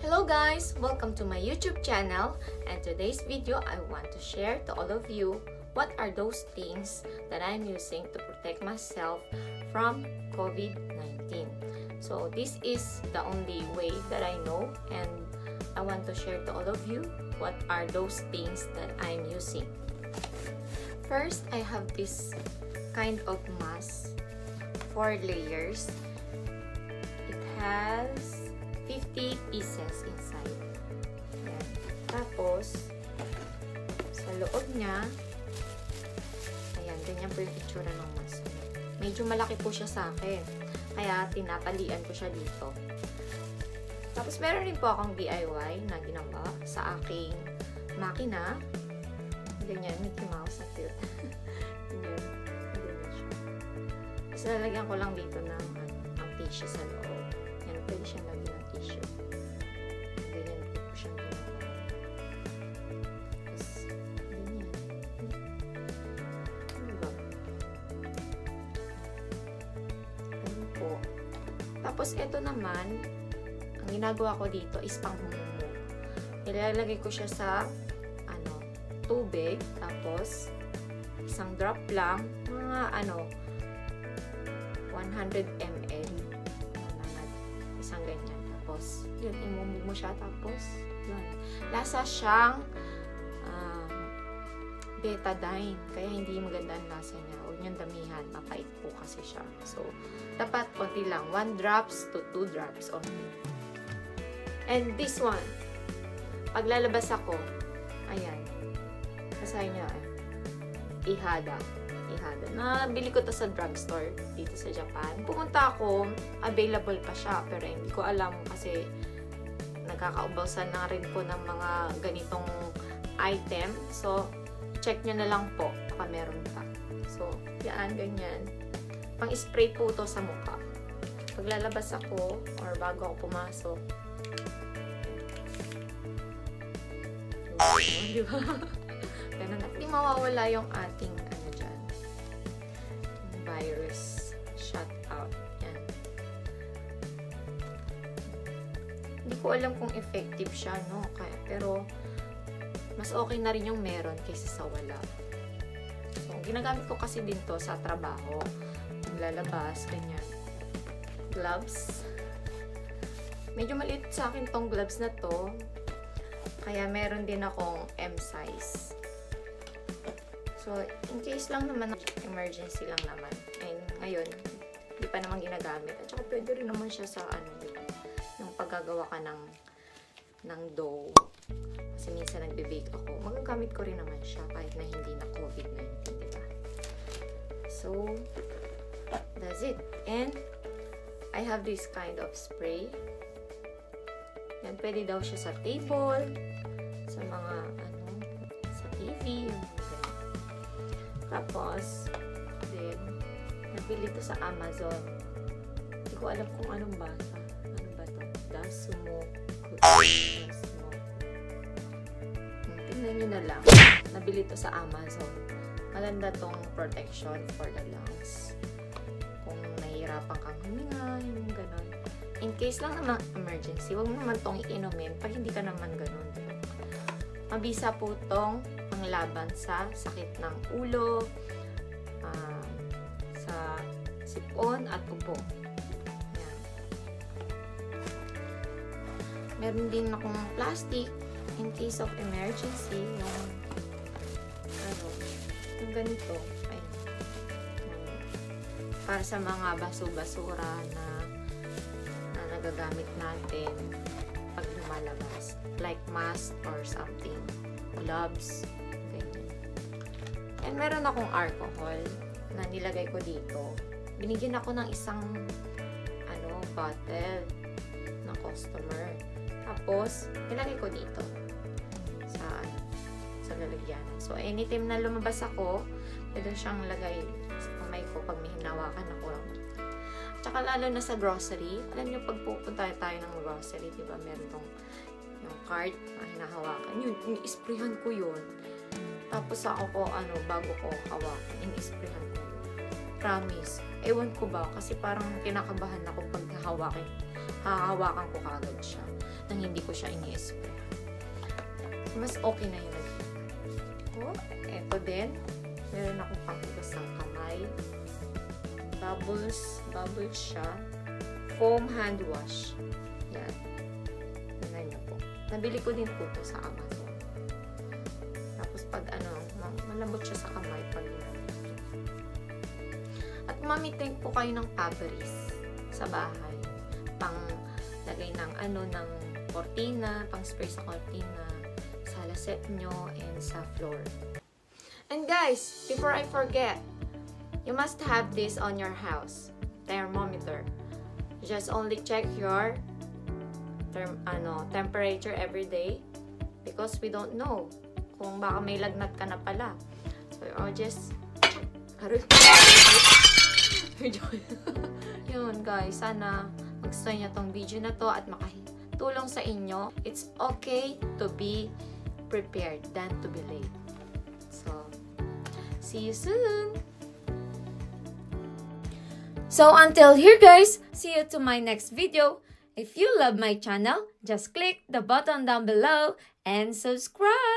Hello guys! Welcome to my YouTube channel, and today's video I want to share to all of you what are those things that I'm using to protect myself from COVID-19. So this is the only way that I know, and I want to share to all of you what are those things that I'm using. First, I have this kind of mask, 4 layers. It has 50 pieces inside. Ayan. Tapos, sa loob niya, ayan, ganyan po yung itsura ng mask. Medyo malaki po siya sa akin, kaya tinatalian ko siya dito. Tapos, meron rin po akong DIY na ginawa sa aking makina. Ganyan, Mickey Mouse, ang cute. Ganyan, ganyan siya. Tapos, lalagyan ko lang dito ng tissue sa loob. Yan, pwede siya lagyan ng tissue. Ganyan po siyang ginawa. Tapos, ganyan. Ano ba? Ano po? Tapos, ito naman, ang ginagawa ko dito is panghumumo. Ilalagay ko siya sa tubig, tapos isang drop lang, mga 100 ml, isang ganyan, tapos yun, imumog mo siya, tapos yun, lasa siyang betadine, kaya hindi maganda ang lasa niya. Huwag niyong damihan, mapait po kasi siya. So dapat konti lang, 1 drops to 2 drops only. And this one, pag lalabas ako, ayan, kasay niya, ihada. Nabili ko to sa drugstore dito sa Japan. Pumunta ako, available pa siya, pero hindi ko alam kasi nagkakaubasan na rin po ng mga ganitong item. So, check nyo na lang po baka meron pa. So, yan, ganyan. Pang-spray po to sa mukha. Pag lalabas ako, or bago ako pumasok. Di ba? Ganun na. Hindi mawawala yung ating dyan, virus shut out. Yan. Hindi ko alam kung effective siya, no? Pero mas okay na rin yung meron kaysa sa wala. So, ginagamit ko kasi din to sa trabaho. Lalabas, ganyan. Gloves. Medyo maliit sa akin tong gloves na to. Kaya meron din akong M size. So, in case lang naman, emergency lang naman. And ngayon, hindi pa naman ginagamit. At saka pwede rin naman siya sa yung paggagawa ka ng dough. Kasi minsan nagbe-bake ako. Magagamit ko rin naman siya kahit na hindi na COVID-19, diba? So, that's it. And, I have this kind of spray. Yan, pwede daw siya sa table, sa mga, sa TV, tapos, then, nabili ito sa Amazon. Hindi ko alam kung anong basa. Ano ba ito? Desis. Tingnan nyo na lang. Nabili ito sa Amazon. Maganda tong protection for the lungs. Kung nahihirapan kang huminga, yung gano'n. In case lang naman emergency, huwag mo naman itong iinumin pag hindi ka naman gano'n. Mabisa po itong panglaban sa sakit ng ulo, sa sipon at ubo. Yan. Meron din akong plastic in case of emergency, yung ganito. Ay, para sa mga baso-basura na nagagamit natin pag lumalabas, like mask or something, gloves, ganyan. And meron akong alcohol na nilagay ko dito. Binigyan ako ng isang bottle ng customer. Tapos nilagay ko dito sa lalagyanan. So anytime na lumabas ako, pwede siyang lagay sa kamay ko pag may hinawakan ako. Tsaka lalo na sa grocery. Alam niyo, pag pupunta tayo ng grocery, di ba, meron tong yung cart na hinahawakan. Yun, in-sprayhan ko yun. Tapos ako ko, bago ko hawakan, in-sprayhan ko yun. Promise. Ewan ko ba, kasi parang kinakabahan ako pag hahawakan ko kagad siya nang hindi ko siya ini-spray. Mas okay na yun. Oh, eto din. Meron akong panghugas ng kamay. Bubbles siya. Foam hand wash. Yan. Tingnan niyo po. Nabili ko din po ito sa Amazon. Tapos pag malambot siya sa kamay pag at mamiting po kayo ng Paperis sa bahay. Pang lagay ng ng kortina, pang spray sa kortina, sa laset nyo, and sa floor. And guys, before I forget, you must have this on your house. Thermometer. Just only check your temperature every day because we don't know kung baka may lagnat ka na pala. So, or just yun guys, sana magustuhan niyo tong video na to at makatulong sa inyo. It's okay to be prepared than to be late. So, see you soon! So until here guys, see you to my next video. If you love my channel, just click the button down below and subscribe!